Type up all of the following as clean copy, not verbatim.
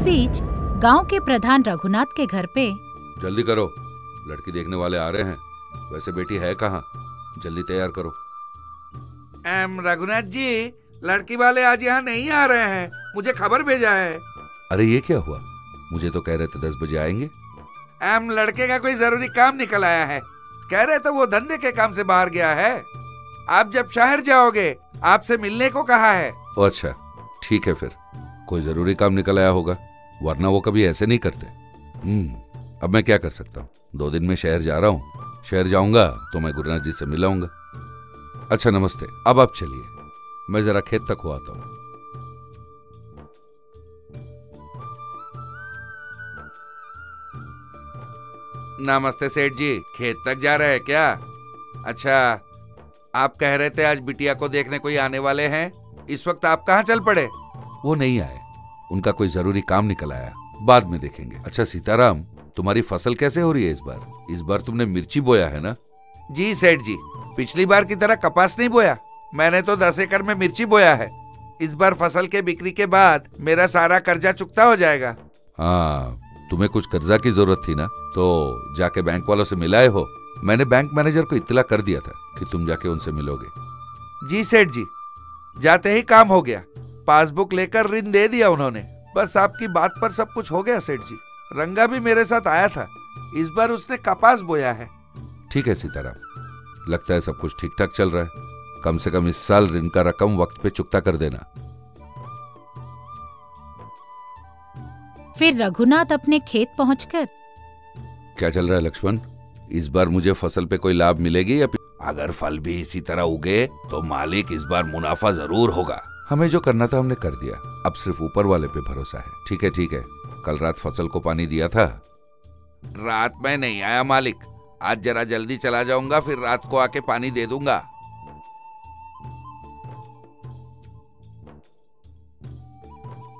बीच गांव के प्रधान रघुनाथ के घर पे जल्दी करो, लड़की देखने वाले आ रहे हैं। वैसे बेटी है कहाँ? जल्दी तैयार करो। रघुनाथ जी, लड़की वाले आज यहाँ नहीं आ रहे हैं, मुझे खबर भेजा है। अरे ये क्या हुआ? मुझे तो कह रहे थे 10 बजे आएंगे। लड़के का कोई जरूरी काम निकल आया है। कह रहे थे वो धंधे के काम से बाहर गया है। आप जब शहर जाओगे आपसे मिलने को कहा है। ओ अच्छा, ठीक है, फिर कोई जरूरी काम निकल आया होगा, वरना वो कभी ऐसे नहीं करते। अब मैं क्या कर सकता हूँ? 2 दिन में शहर जा रहा हूँ। शहर जाऊंगा तो मैं गुरुनाथ जी से मिलाऊंगा। अच्छा नमस्ते, अब आप चलिए, मैं जरा खेत तक हो आता हूँ। नमस्ते सेठ जी, खेत तक जा रहे हैं क्या? अच्छा, आप कह रहे थे आज बिटिया को देखने कोई आने वाले हैं। इस वक्त आप कहाँ चल पड़े? वो नहीं आए, उनका कोई जरूरी काम निकल आया, बाद में देखेंगे। अच्छा सीताराम, तुम्हारी फसल कैसे हो रही है इस बार? इस बार तुमने मिर्ची बोया है ना? जी सेठ जी, पिछली बार की तरह कपास नहीं बोया, मैंने तो 10 एकड़ में मिर्ची बोया है। इस बार फसल के बिक्री के बाद मेरा सारा कर्जा चुकता हो जाएगा। हाँ, तुम्हें कुछ कर्जा की जरूरत थी ना, तो जाके बैंक वालों से मिलाए हो? मैंने बैंक मैनेजर को इत्तला कर दिया था कि तुम जाके उनसे मिलोगे। जी सेठ जी, जाते ही काम हो गया। पासबुक लेकर ऋण दे दिया उन्होंने। बस आपकी बात पर सब कुछ हो गया सेठ जी। रंगा भी मेरे साथ आया था, इस बार उसने कपास बोया है। ठीक है सीताराम, लगता है सब कुछ ठीक ठाक चल रहा है। कम से कम इस साल ऋण का रकम वक्त पे चुकता कर देना। फिर रघुनाथ अपने खेत पहुंचकर, क्या चल रहा है लक्ष्मण? इस बार मुझे फसल पे कोई लाभ मिलेगी या? अगर फल भी इसी तरह उगे तो मालिक इस बार मुनाफा जरूर होगा। हमें जो करना था हमने कर दिया, अब सिर्फ ऊपर वाले पे भरोसा है। ठीक है ठीक है, कल रात फसल को पानी दिया था? रात में नहीं आया मालिक, आज जरा जल्दी चला जाऊंगा, फिर रात को आके पानी दे दूंगा।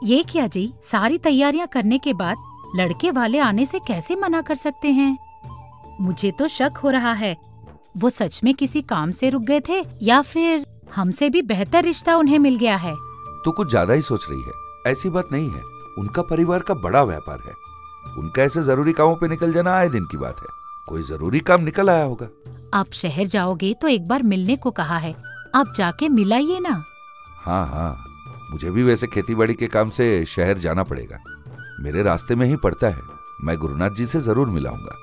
ये क्या जी, सारी तैयारियां करने के बाद लड़के वाले आने से कैसे मना कर सकते हैं? मुझे तो शक हो रहा है, वो सच में किसी काम से रुक गए थे या फिर हमसे भी बेहतर रिश्ता उन्हें मिल गया है। तो कुछ ज्यादा ही सोच रही है। ऐसी बात नहीं है, उनका परिवार का बड़ा व्यापार है। उनका ऐसे जरूरी कामों पे निकल जाना आए दिन की बात है। कोई जरूरी काम निकल आया होगा। आप शहर जाओगे तो एक बार मिलने को कहा है, आप जाके मिलाइए ना। हाँ हाँ, मुझे भी वैसे खेतीबाड़ी के काम से शहर जाना पड़ेगा, मेरे रास्ते में ही पड़ता है। मैं गुरुनाथ जी से जरूर मिलाऊंगा,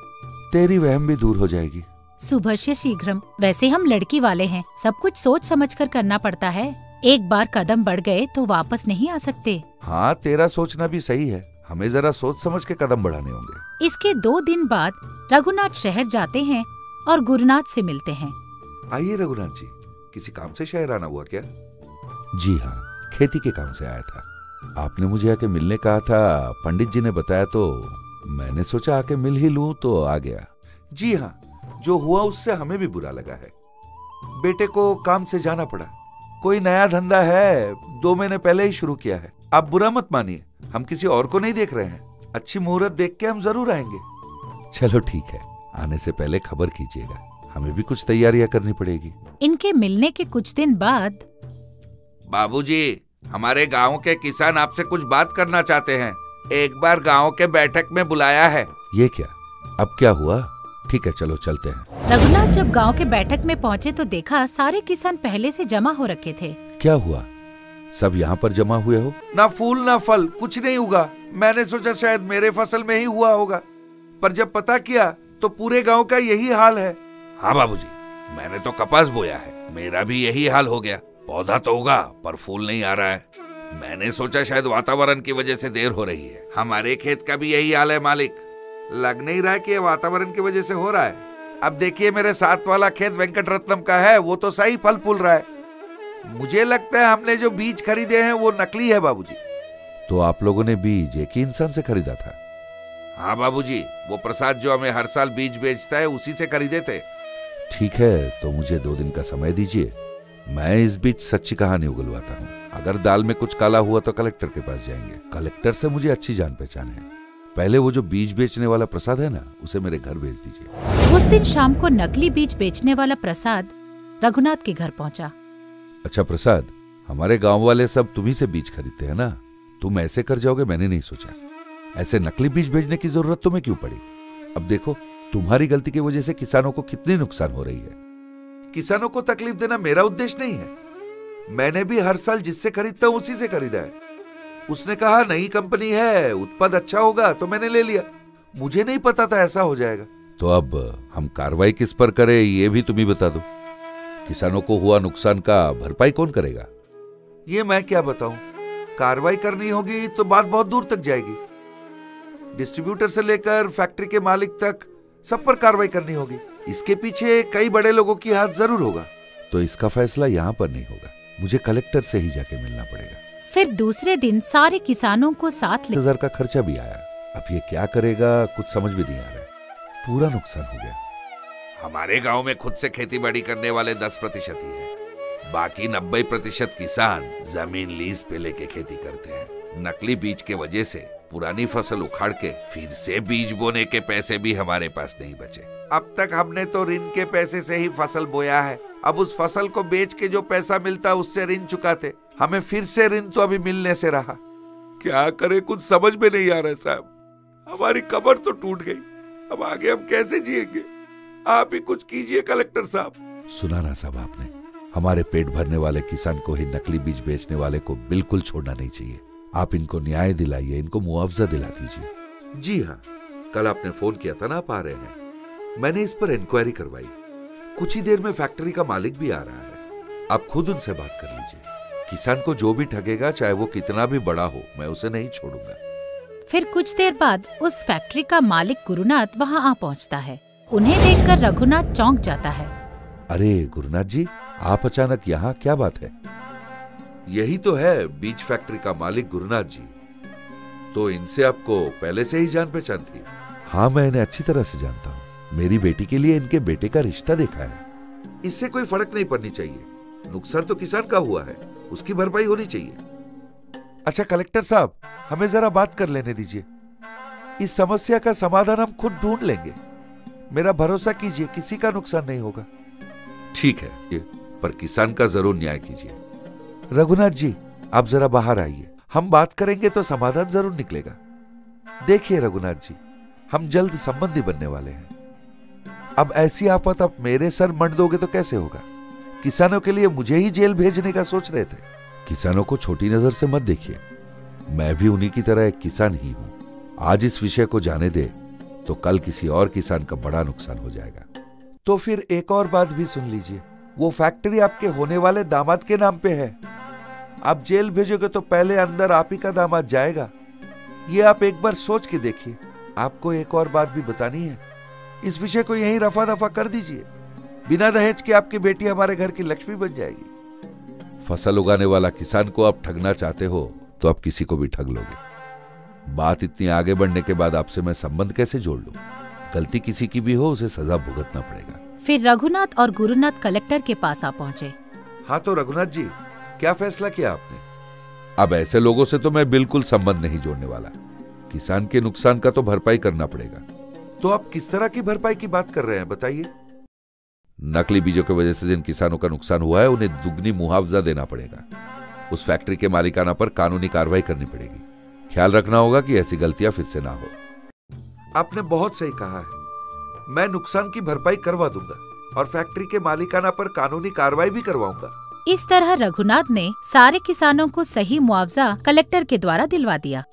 तेरी वहम भी दूर हो जाएगी। सुभस्य शीघ्रम। वैसे हम लड़की वाले हैं, सब कुछ सोच समझकर करना पड़ता है। एक बार कदम बढ़ गए तो वापस नहीं आ सकते। हाँ, तेरा सोचना भी सही है, हमें जरा सोच समझ के कदम बढ़ाने होंगे। इसके 2 दिन बाद रघुनाथ शहर जाते हैं और गुरुनाथ से मिलते हैं। आइए रघुनाथ जी, किसी काम से शहर आना हुआ क्या? जी हाँ, खेती के काम से आया था। आपने मुझे आके मिलने कहा था, पंडित जी ने बताया तो मैंने सोचा आके मिल ही लूं तो आ गया। जी हाँ, जो हुआ उससे हमें भी बुरा लगा है। बेटे को काम से जाना पड़ा। कोई नया धंधा है, 2 महीने पहले ही शुरू किया है। आप बुरा मत मानिए, हम किसी और को नहीं देख रहे हैं। अच्छी मुहूर्त देख के हम जरूर आएंगे। चलो ठीक है, आने से पहले खबर कीजिएगा, हमें भी कुछ तैयारियां करनी पड़ेगी। इनके मिलने के कुछ दिन बाद, बाबूजी, हमारे गांव के किसान आपसे कुछ बात करना चाहते हैं। एक बार गांव के बैठक में बुलाया है। ये क्या? अब क्या हुआ? ठीक है, चलो चलते हैं। रघुनाथ जब गांव के बैठक में पहुंचे तो देखा सारे किसान पहले से जमा हो रखे थे। क्या हुआ? सब यहाँ पर जमा हुए हो? ना फूल ना फल, कुछ नहीं उगा। मैंने सोचा शायद मेरे फसल में ही हुआ होगा, पर जब पता किया तो पूरे गांव का यही हाल है। हाँ बाबूजी, मैंने तो कपास बोया है, मेरा भी यही हाल हो गया। पौधा तो उगा पर फूल नहीं आ रहा है। मैंने सोचा शायद वातावरण की वजह से देर हो रही है। हमारे खेत का भी यही हाल है मालिक, लग नहीं रहा है कि ये वातावरण की वजह से हो रहा है। अब देखिए, मेरे साथ वाला खेत वेंकट रत्नम का है, वो तो सही फल फूल रहा है। मुझे लगता है हमने जो बीज खरीदे हैं वो नकली है बाबूजी। तो आप लोगों ने बीज एक ही इंसान से खरीदा था? हाँ बाबूजी, वो प्रसाद जो हमें हर साल बीज बेचता है उसी से खरीदे थे। ठीक है, तो मुझे 2 दिन का समय दीजिए, मैं इस बीच सच्ची कहानी उगलवाता हूँ। अगर दाल में कुछ काला हुआ तो कलेक्टर के पास जाएंगे। कलेक्टर से मुझे अच्छी जान पहचान है। पहले वो जो बीज बेचने वाला प्रसाद है ना, उसे मेरे घर भेज दीजिए। उस दिन शाम को नकली बीज बेचने वाला प्रसाद रघुनाथ के घर पहुंचा। अच्छा प्रसाद, हमारे गांव वाले सब तुम्ही से बीज खरीदते हैं ना? तुम ऐसे कर जाओगे मैंने नहीं सोचा। ऐसे नकली बीज भेजने की जरूरत तुम्हें क्यों पड़ी? अब देखो तुम्हारी गलती की वजह से किसानों को कितनी नुकसान हो रही है। किसानों को तकलीफ देना मेरा उद्देश्य नहीं है। मैंने भी हर साल जिससे खरीदता हूं उसी से खरीदा है। उसने कहा नई कंपनी है, उत्पाद अच्छा होगा, तो मैंने ले लिया। मुझे नहीं पता था ऐसा हो जाएगा। तो अब हम कार्रवाई किस पर करें ये भी तुम ही बता दो। किसानों को हुआ नुकसान का भरपाई कौन करेगा? ये मैं क्या बताऊं। कार्रवाई करनी होगी तो बात बहुत दूर तक जाएगी। डिस्ट्रीब्यूटर से लेकर फैक्ट्री के मालिक तक सब पर कार्रवाई करनी होगी। इसके पीछे कई बड़े लोगों की हाथ जरूर होगा। तो इसका फैसला यहाँ पर नहीं होगा, मुझे कलेक्टर से ही जाके मिलना पड़ेगा। फिर दूसरे दिन सारे किसानों को साथ ले 10,000 का खर्चा भी आया। अब ये क्या करेगा कुछ समझ भी नहीं आ रहा है। पूरा नुकसान हो गया। हमारे गांव में खुद से खेती बाड़ी करने वाले 10% ही हैं। बाकी 90% किसान जमीन लीज पे लेके खेती करते हैं। नकली बीज के वजह से पुरानी फसल उखाड़ के फिर से बीज बोने के पैसे भी हमारे पास नहीं बचे। अब तक हमने तो ऋण के पैसे से ही फसल बोया है। अब उस फसल को बेच के जो पैसा मिलता उससे ऋण चुकाते। हमें फिर से ऋण तो अभी मिलने से रहा। क्या करे कुछ समझ में नहीं आ रहा साहब। हमारी कमर तो टूट गई। अब आगे हम कैसे जिएंगे? आप ही कुछ कीजिए कलेक्टर साहब। सुना ना साहब आपने, हमारे पेट भरने वाले किसान को ही नकली बीज बेचने वाले को बिल्कुल छोड़ना नहीं चाहिए। आप इनको न्याय दिलाइए, इनको मुआवजा दिला दीजिए। जी हाँ, कल आपने फोन किया था ना, आप आ रहे हैं। मैंने इस पर इंक्वायरी करवाई। कुछ ही देर में फैक्ट्री का मालिक भी आ रहा है। आप खुद उनसे बात कर लीजिए। किसान को जो भी ठगेगा, चाहे वो कितना भी बड़ा हो, मैं उसे नहीं छोड़ूंगा। फिर कुछ देर बाद उस फैक्ट्री का मालिक गुरुनाथ वहाँ आ पहुँचता है। उन्हें देखकर रघुनाथ चौंक जाता है। अरे गुरुनाथ जी, आप अचानक यहाँ, क्या बात है? यही तो है बीज फैक्ट्री का मालिक गुरुनाथ जी। तो इनसे आपको पहले से ही जान पहचान थी? हाँ, मैं इन्हें अच्छी तरह से जानता हूँ। मेरी बेटी के लिए इनके बेटे का रिश्ता देखा है। इससे कोई फर्क नहीं पड़नी चाहिए। नुकसान तो किसान का हुआ है, उसकी भरपाई होनी चाहिए। अच्छा कलेक्टर साहब, हमें जरा बात कर लेने दीजिए। इस समस्या का समाधान हम खुद ढूंढ लेंगे। मेरा भरोसा कीजिए, किसी का नुकसान नहीं होगा। ठीक है, पर किसान का जरूर न्याय कीजिए। रघुनाथ जी, आप जरा बाहर आइए। हम बात करेंगे तो समाधान जरूर निकलेगा। देखिए रघुनाथ जी, हम जल्द संबंधी बनने वाले हैं। अब ऐसी आफत आप मेरे सर मंड दोगे तो कैसे होगा? किसानों के लिए मुझे ही जेल भेजने का सोच रहे थे। किसानों को छोटी नजर से मत देखिए। मैं भी उन्हीं की तरह एक किसान ही हूँ। आज इस विषय को जाने दे तो कल किसी और किसान का बड़ा नुकसान हो जाएगा। तो फिर एक और बात भी सुन लीजिए। वो फैक्ट्री आपके होने वाले दामाद के नाम पे है। आप जेल भेजोगे तो पहले अंदर आप ही का दामाद जाएगा। ये आप एक बार सोच के देखिए। आपको एक और बात भी बतानी है। इस विषय को यहीं रफा दफा कर दीजिए। बिना दहेज के आपकी बेटी हमारे घर की लक्ष्मी बन जाएगी। फसल उगाने वाला किसान को आप ठगना चाहते हो तो आप किसी को भी ठग लोगे। बात इतनी आगे बढ़ने के बाद आपसे मैं संबंध कैसे जोड़ लूं? गलती किसी की भी हो, उसे सजा भुगतना पड़ेगा। फिर रघुनाथ और गुरुनाथ कलेक्टर के पास आ पहुँचे। हाँ तो रघुनाथ जी, क्या फैसला किया आपने? अब ऐसे लोगों से तो मैं बिल्कुल संबंध नहीं जोड़ने वाला। किसान के नुकसान का तो भरपाई करना पड़ेगा। तो आप किस तरह की भरपाई की बात कर रहे हैं, बताइए। नकली बीजों की वजह से जिन किसानों का नुकसान हुआ है उन्हें दुगनी मुआवजा देना पड़ेगा। उस फैक्ट्री के मालिकाना पर कानूनी कार्रवाई करनी पड़ेगी। ख्याल रखना होगा कि ऐसी गलतियां फिर से ना हो। आपने बहुत सही कहा है। मैं नुकसान की भरपाई करवा दूंगा और फैक्ट्री के मालिकाना पर कानूनी कार्रवाई भी करवाऊंगा। इस तरह रघुनाथ ने सारे किसानों को सही मुआवजा कलेक्टर के द्वारा दिलवा दिया।